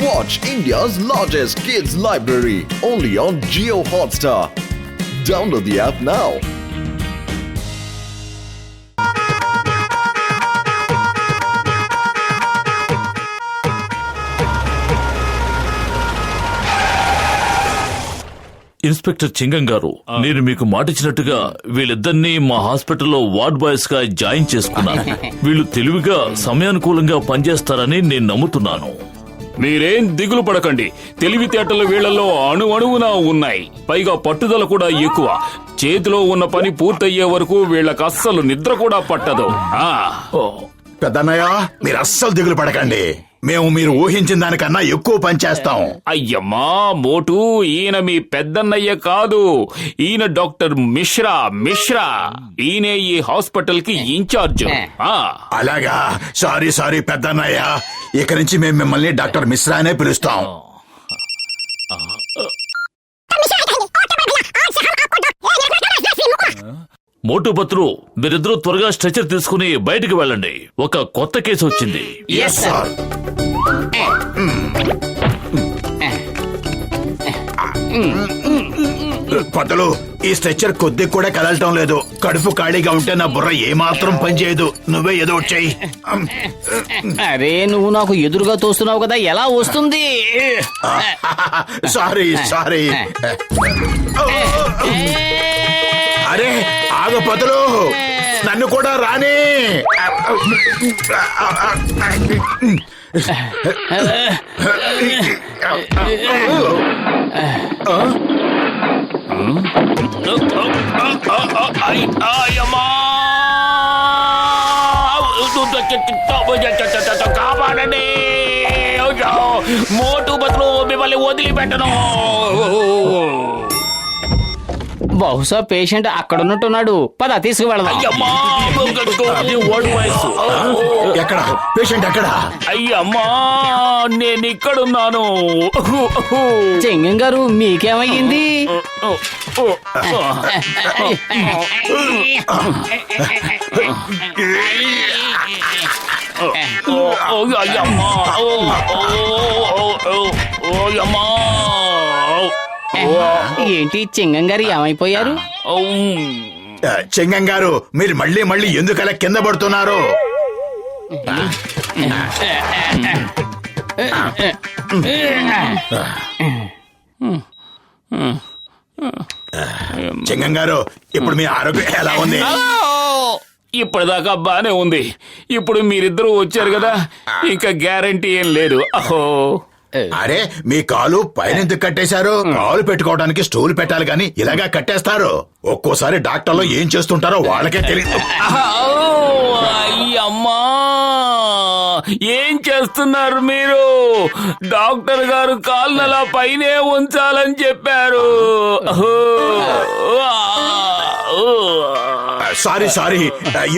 Watch India's largest kids library only on Jio Hotstar. Download the app now. Inspector చింగం గారు, నేను మీకు మాటిచ్చినట్టుగా వీళ్ళిద్దరినీ మా హాస్పిటల్లో వార్డ్ బాయ్స్ గా జాయిన్ చేసుకున్నాను. వీళ్ళు తెలివిగా సమయానుకూలంగా పనిచేస్తారని నేను నమ్ముతున్నాను. మీరేం దిగులు పడకండి. తెలివితేటలు వీళ్లలో అణువణువునా ఉన్నాయి. పైగా పట్టుదల కూడా ఎక్కువ. చేతిలో ఉన్న పని పూర్తయ్యే వరకు వీళ్ళకి అస్సలు నిద్ర కూడా పట్టదు. పెద్దన్నయ్య, మీరు అస్సలు దిగులు పడకండి. మేము మీరు ఊహించిన దానికన్నా ఎక్కువ పని చేస్తాం. అయ్యమ్మా మోటు, ఈయన మీ పెద్దన్నయ్య కాదు. ఈయన డాక్టర్ మిశ్రా. ఈయనే ఈ హాస్పిటల్ కి ఇన్ఛార్జ్. అలాగా? సారీ పెద్దన్నయ్య. ఇక నుంచి మేము మిమ్మల్ని డాక్టర్ మిశ్రా అనే పిలుస్తాం. మోటు పత్రు, మీరిద్దరూ త్వరగా స్ట్రెచర్ తీసుకుని బయటికి వెళ్ళండి. ఒక కొత్త కేసు వచ్చింది. కొత్తలు, ఈ స్ట్రెచర్ కొద్ది కూడా కదలటం లేదు. కడుపు ఖాళీగా ఉంటే నా బుర్ర ఏమాత్రం పనిచేయదు. నువ్వే ఏదో చెయ్యి. అరే, నువ్వు నాకు ఎదురుగా తోస్తున్నావు కదా, ఎలా వస్తుంది? సారీ. అరే ఆగు పతులు, నన్ను కూడా రాని. కాపాడండి. మోటు బతులు మిమ్మల్ని వదిలిపెట్టను. బహుశా పేషెంట్ అక్కడ ఉన్నట్టున్నాడు. పద తీసుకువెళదాం. ఎక్కడ పేషెంట్? ఎక్కడ? అయ్యమ్మా, నేను ఇక్కడున్నాను. చెంగం గారు, మీకేమయ్యింది? ఏంటి చెంగం గారు ఏమైపోయారు? చెంగం గారు, మీరు మళ్ళీ ఎందుకలా కింద పడుతున్నారు? చెంగం గారు, ఇప్పుడు మీ ఆరోగ్యం ఎలా ఉంది? ఇప్పటిదాకా బానే ఉంది. ఇప్పుడు మీరిద్దరూ వచ్చారు కదా, ఇంకా గ్యారంటీ ఏం లేదు. అరే, మీ కాలు పైన ఎందుకు కట్టేశారు? కాలు పెట్టుకోవడానికి స్టూల్ పెట్టాలి గాని ఇలాగా కట్టేస్తారు. ఒక్కోసారి డాక్టర్లు ఏం చేస్తుంటారో వాళ్ళకే తెలియదు. అయ్యమ్మా, ఏం చేస్తున్నారు మీరు? డాక్టర్ గారు కాళ్ళు అలా పైనే ఉంచాలని చెప్పారు. సారీ,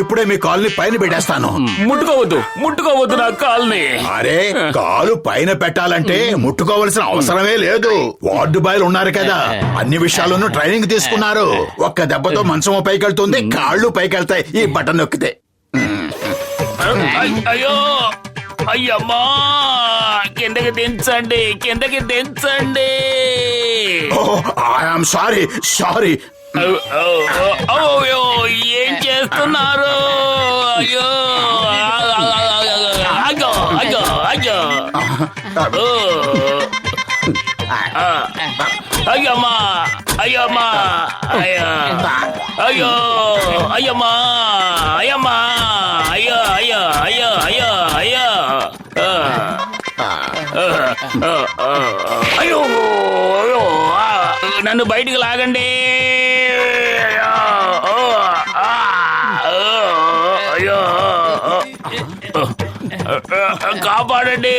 ఇప్పుడే మీ కాలుని పైన పెట్టేస్తాను. ముట్టుకోవద్దు నా కాల్ని. అరే, కాలు పైన పెట్టాలంటే ముట్టుకోవలసిన అవసరమే లేదు. వార్డు బాయ్లు ఉన్నారు కదా, అన్ని విషయాల్లోనూ ట్రైనింగ్ తీసుకున్నారు. ఒక్క దెబ్బతో మంచం పైకెళ్తుంది, కాళ్ళు పైకెళ్తాయి ఈ బటన్ నొక్కితే. అయ్యో, అయ్యమ్మా, కిందకి దించండి. I'm sorry. ఏం చేస్తున్నారు? అయ్యో, అయ్యమ్మా, అయ్యో, నన్ను బయటికి లాగండి. కాపాడండి.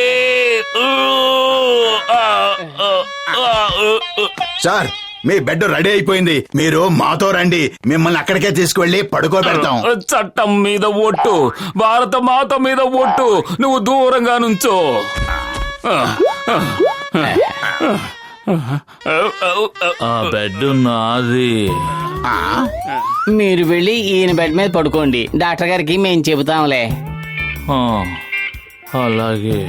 సార్, మీ బెడ్ రెడీ అయిపోయింది. మీరు మాతో రండి, మిమ్మల్ని అక్కడికే తీసుకువెళ్ళి పడుకోబెడతాం. చట్టం మీద ఒట్టు, భారత మాత మీద ఒట్టు, నువ్వు దూరంగా నుంచో. ఆ బెడ్ నాది. మీరు వెళ్ళి ఈయన బెడ్ మీద పడుకోండి. డాక్టర్ గారికి మేము చెబుతాంలే. అలాగే.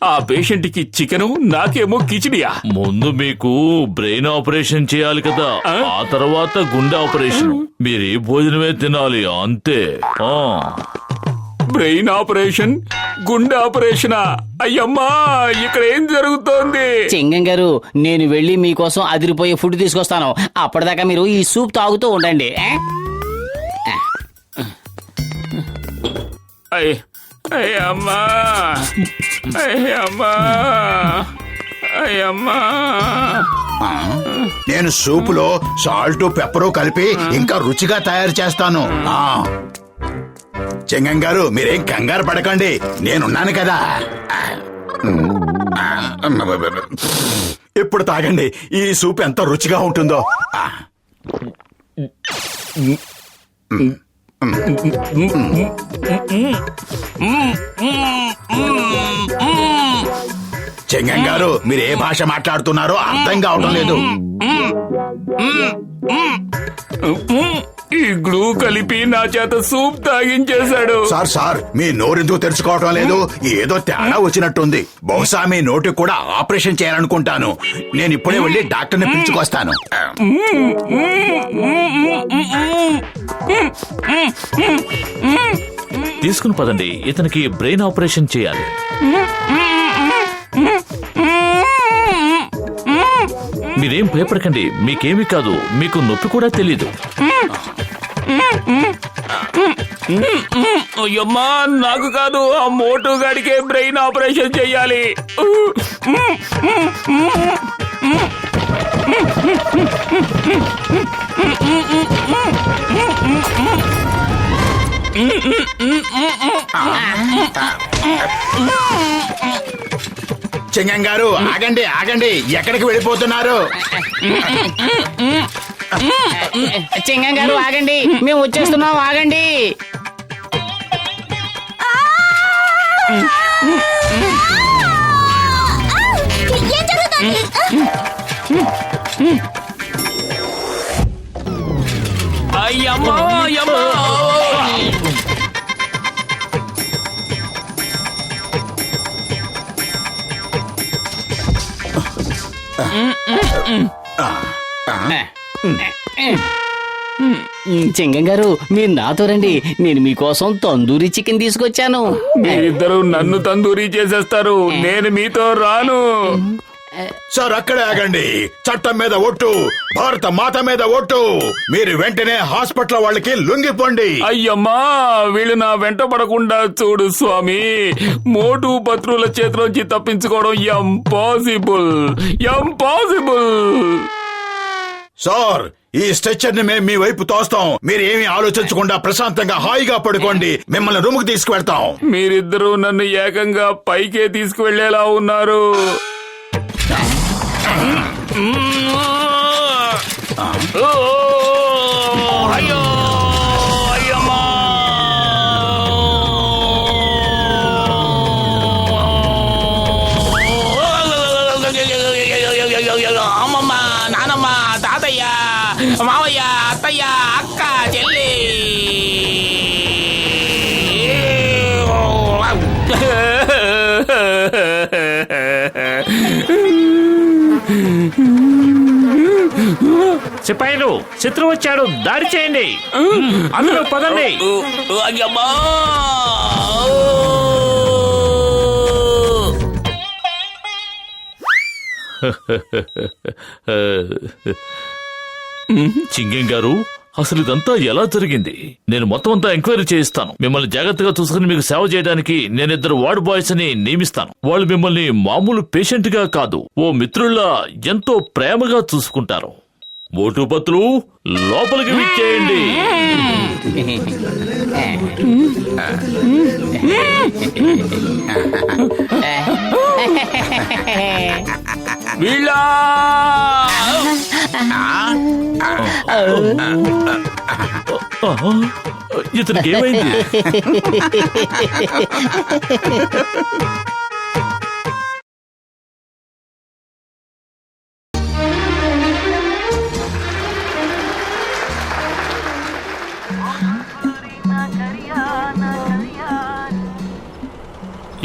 ఆ పేషెంట్ కి చికెను, నాకేమో కిచిడియా. ముందు మీకు బ్రెయిన్ ఆపరేషన్ చేయాలి కదా, ఆ తర్వాత గుండె ఆపరేషన్. మీరు ఈ భోజనమే తినాలి అంతే. బ్రెయిన్ ఆపరేషన్, గుండె ఆపరేషనా? అయ్యమ్మా, ఇక్కడ ఏం జరుగుతోంది? చింగం గారు, నేను వెళ్ళి మీకోసం అదిరిపోయే ఫుడ్ తీసుకొస్తాను. అప్పటిదాకా మీరు ఈ సూప్ తాగుతూ ఉండండి. అయ్యమ్మా, అయ్యమ్మా, అయ్యమ్మా. నేను సూపులో సాల్ట్ పెప్పరు కలిపి ఇంకా రుచిగా తయారు చేస్తాను. చెంగం గారు, మీరేం కంగారు పడకండి, నేనున్నాను కదా. ఇప్పుడు తాగండి, ఈ సూప్ ఎంత రుచిగా ఉంటుందో. చెంగం గారు, మీరు ఏ భాష మాట్లాడుతున్నారో అర్థం కావడం లేదు. ఈ గ్లూ కలిపి నా చేత సూప్ తాగించేశాడు. సార్, మీ నోరెందుకు తెరుచుకోవటం లేదు? ఏదో తేడా వచ్చినట్టుంది. బహుశా మీ నోటికి కూడా ఆపరేషన్ చేయాలనుకుంటాను. నేను ఇప్పుడే వెళ్ళి డాక్టర్ని పిలుచుకొస్తాను. తీసుకుని పదండి, ఇతనికి బ్రెయిన్ ఆపరేషన్ చేయాలి. మీరేం భయపడకండి, మీకేమీ కాదు, మీకు నొప్పి కూడా తెలీదు. అయ్యమ్మా, నాకు కాదు, ఆ మోటు గాడికే బ్రెయిన్ ఆపరేషన్ చెయ్యాలి. చెంగం గారు, ఆగండి, ఎక్కడికి వెళ్ళిపోతున్నారు? చింగం గారు, ఆగండి, మేము వచ్చేస్తున్నాం, ఆగండి. అయ్యమ్మా, అయ్యమ్మా. చింగం గారు, మీరు నాతో రండి, నేను మీకోసం తందూరి చికెన్ తీసుకొచ్చాను. మీరిద్దరూ నన్ను తందూరి చేసేస్తారు, నేను మీతో రాను. సార్, అక్కడే ఆగండి. చట్టం మీద ఒట్టు, భారత మాత మీద ఒట్టు. మీరు వెంటనే హాస్పిటల్ వాళ్ళకి లొంగిపోండి. అయ్యమ్మా, వీళ్ళు నా వెంట పడకుండా చూడు స్వామి. మోటు పత్రుల చేతిలోంచి తప్పించుకోవడం ఇంపాసిబుల్. సార్, ఈ స్ట్రెచ్చర్ ని మేము మీ వైపు తోస్తాం. మీరేమీ ఆలోచించకుండా ప్రశాంతంగా హాయిగా పడుకోండి. మిమ్మల్ని రూమ్ కు తీసుకువెళ్తాం. మీరిద్దరూ నన్ను ఏకంగా పైకే తీసుకువెళ్లేలా ఉన్నారు. అయ్యో, అయ్యమ్మా. అమ్మమ్మ, నానమ్మ, తాతయ్య, మావయ్య, అత్తయ్య, అక్క, చెల్లి. సిపాయిలు, శత్రువు వచ్చాడు, దాడి చేయండి. అందరూ పదండి. అయ్యమ్మా. చింగం గారు, అసలు ఇదంతా ఎలా జరిగింది? నేను మొత్తం అంతా ఎంక్వైరీ చేయిస్తాను. మిమ్మల్ని జాగ్రత్తగా చూసుకుని మీకు సేవ చేయడానికి నేను 2 వార్డ్ బాయ్స్ ని నియమిస్తాను. వాళ్ళు మిమ్మల్ని మామూలు పేషెంట్ గా కాదు, ఓ మిత్రుల్లా ఎంతో ప్రేమగా చూసుకుంటారు. మోటుపత్రులు, లోపలికి విచ్చేయండి. వీళ్ళ ఇతనికి ఏమైంది?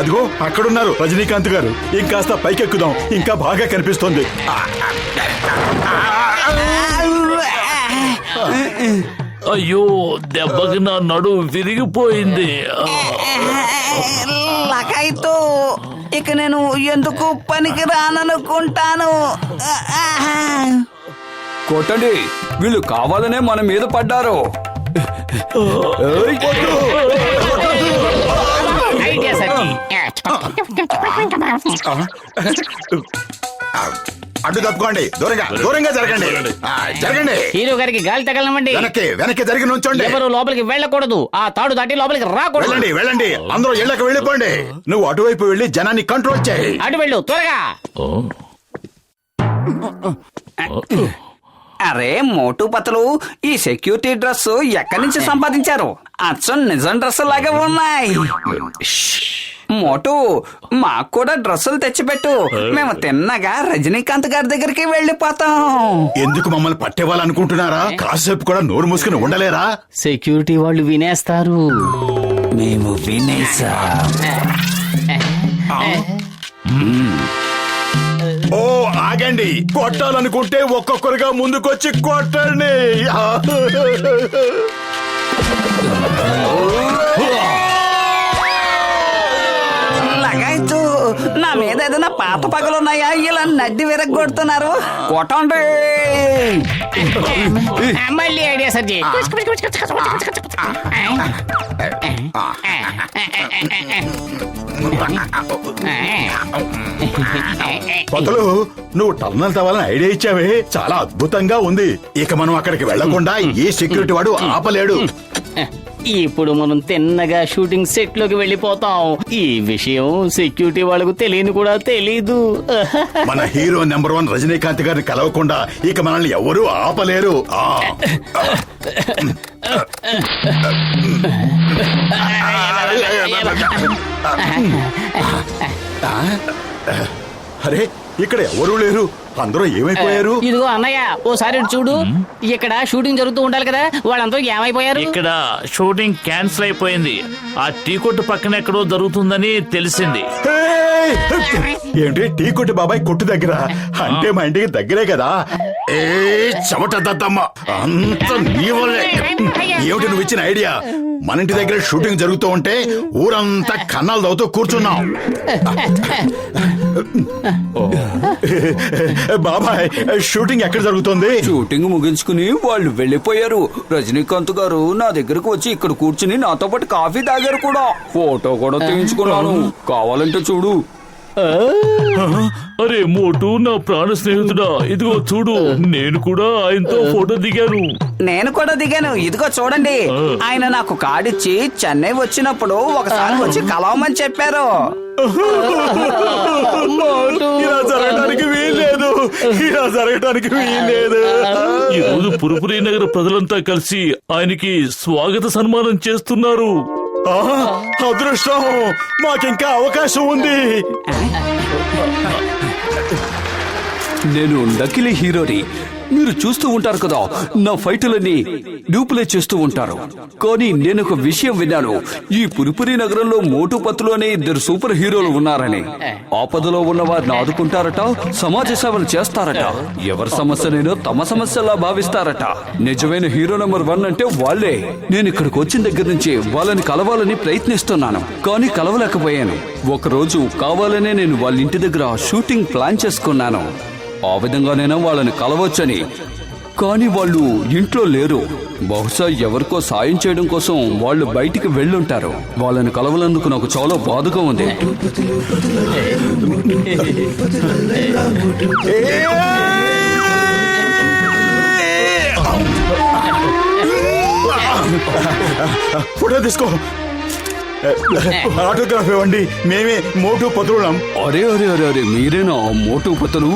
అదిగో అక్కడున్నారు రజనీకాంత్ గారు. ఇంకాస్త పైకెక్కుదాం, ఇంకా బాగా కనిపిస్తుంది. అయ్యో, దెబ్బకి నా నడు విరిగిపోయింది. లకాయితో ఇక నేను ఎందుకు పనికి రాననుకుంటాను. కొట్టండి, వీళ్ళు కావాలనే మన మీద పడ్డారు. ఐడియా సచ్చి. అడ్డు తప్పుకోండి, దూరంగా దూరంగా జరగండి. జరగండి, హీరో గారికి గాలి తగలమండి. వెనక్కి వెనక్కి జరిగి నుంచోండి. ఎవరు లోపలికి వెళ్ళకూడదు, ఆ తాడు దాటి లోపలికి రాకూడదు. వెళ్ళండి వెళ్ళండి, అందరూ ఇళ్ళకి వెళ్ళిపోండి. నువ్వు అటువైపు వెళ్ళి జనాన్ని కంట్రోల్ చేయి. అటు వెళ్ళు త్వరగా. అరే మోటు పతలు, ఈ సెక్యూరిటీ డ్రెస్ ఎక్కడి నుంచి సంపాదించారు? అచ్చం నిజం డ్రెస్ లాగా ఉన్నాయి. మోటు, మాకు కూడా డ్రెస్సులు తెచ్చిపెట్టు. మేము తిన్నగా రజనీకాంత్ గారి దగ్గరికి వెళ్ళిపోతాం. ఎందుకు మమ్మల్ని పట్టేవాళ్ళనుకుంటున్నారా? కాసేపు కూడా నోరు మూసుకుని ఉండలేరా? సెక్యూరిటీ వాళ్ళు వినేస్తారు. మేము వినేసా. ఓ ఆగండి, కొట్టాలనుకుంటే ఒక్కొక్కరుగా ముందుకొచ్చి కొట్టండి. లగాయతు, నా మీద ఏదైనా పాత పగలున్నాయా? ఇలా నడ్డి విరగొడుతున్నారు. కొట్టండి. మళ్ళీ ఐడియా సచ్చి. పతులు, నువ్వు టన్నల్ తవ్వాలని ఐడియా ఇచ్చావే, చాలా అద్భుతంగా ఉంది. ఇక మనం అక్కడికి వెళ్లకుండా ఏ సెక్యూరిటీ వాడు ఆపలేడు. ఇప్పుడు మనం తిన్నగా షూటింగ్ సెట్ లోకి వెళ్ళిపోతాం. ఈ విషయం సెక్యూరిటీ వాళ్ళకు తెలియని కూడా తెలీదు. మన హీరో నెంబర్ 1 రజనీకాంత్ గారిని కలవకుండా ఇక మనల్ని ఎవరూ ఆపలేరు. అరే, ఇక్కడ ఎవరూ లేరు, అందరూ ఏమైపోయారు? ఇదిగో అన్నయ్య, ఓసారి ఇటు చూడు. ఇక్కడ షూటింగ్ జరుగుతూ ఉండాలి కదా, వాళ్ళందరూ ఏమైపోయారు? ఇక్కడ షూటింగ్ క్యాన్సిల్ అయిపోయింది. ఆ టీ కొట్టు పక్కన ఎక్కడో జరుగుతుందని తెలిసింది. ఏయ్! ఏంటి టీ కొట్టు బాబాయ్ కొట్టు దగ్గర? అంటే మా ఇంటికి దగ్గరే కదా. ఏ చెమట దద్దమ్మ, అంత నీ వల్లే. ఏమిటి నువ్వు ఇచ్చిన ఐడియా? మన ఇంటి దగ్గర షూటింగ్ జరుగుతూ ఉంటే ఊరంతా కన్నాలు దవ్వుతూ కూర్చున్నాం. బాబాయ్, షూటింగ్ ఎక్కడ జరుగుతుంది? షూటింగ్ ముగించుకుని వాళ్ళు వెళ్ళిపోయారు. రజనీకాంత్ గారు నా దగ్గరకు వచ్చి ఇక్కడ కూర్చుని నాతో పాటు కాఫీ తాగారు కూడా. ఫోటో కూడా తీయించుకున్నాను, కావాలంటే చూడు. అరే మోటు, నా ప్రాణ స్నేహితుడా, ఇదిగో చూడు, నేను కూడా ఆయనతో ఫోటో దిగాను. నేను కూడా దిగాను, ఇదిగో చూడండి. ఆయన నాకు కార్డిచ్చి చెన్నై వచ్చినప్పుడు ఒకసారి వచ్చి కలవమని చెప్పారు. ఇలా జరగడానికి వీల్లేదు, ఇలా జరగడానికి వీల్లేదు. ఈ రోజు పురపురి నగర ప్రజలంతా కలిసి ఆయనకి స్వాగత సన్మానం చేస్తున్నారు. అదృష్టం, మాకింకా అవకాశం ఉంది. నేను నకిలీ హీరోని. మీరు చూస్తూ ఉంటారు కదా, నా ఫైటులన్నీ డూప్లే చేస్తూ ఉంటారు. కానీ నేను ఒక విషయం విన్నాను. ఈ పురిపురి నగరంలో మోటు పత్తులు అనే 2 సూపర్ హీరోలు ఉన్నారని. ఆపదలో ఉన్న వారిని ఆదుకుంటారట, సమాజ సేవలు చేస్తారట. ఎవరి సమస్యనైనా తమ సమస్యలా భావిస్తారట. నిజమైన హీరో నెంబర్ 1 అంటే వాళ్ళే. నేను ఇక్కడికి వచ్చిన దగ్గర నుంచి వాళ్ళని కలవాలని ప్రయత్నిస్తున్నాను, కానీ కలవలేకపోయాను. ఒకరోజు కావాలనే నేను వాళ్ళ ఇంటి దగ్గర షూటింగ్ ప్లాన్ చేసుకున్నాను. ఆ విధంగానైనా వాళ్ళని కలవచ్చని. కానీ వాళ్ళు ఇంట్లో లేరు. బహుశా ఎవరికో సాయం చేయడం కోసం వాళ్ళు బయటికి వెళ్ళుంటారు. వాళ్ళని కలవలందుకు నాకు చాలా బాధగా ఉంది. ఫోటో తీసుకో, ఆటోగ్రాఫ్ ఇవ్వండి, మేమే మోటు పత్రులం. అరే అరే అరే అరే, మీరేనా మోటు పత్తులు?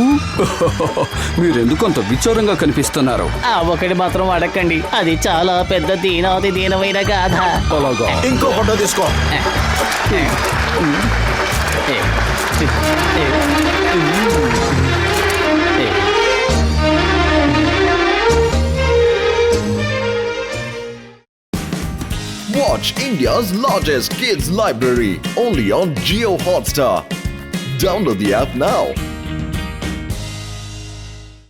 మీరెందుకు అంత విచారంగా కనిపిస్తున్నారు? ఆ ఒకటి మాత్రం అడగండి, అది చాలా పెద్ద దీనాది దీనమైన గాథ. అలాగా, ఇంకో ఫోటో తీసుకో. Watch India's largest kids library only on Geo Hotstar. Download the app now.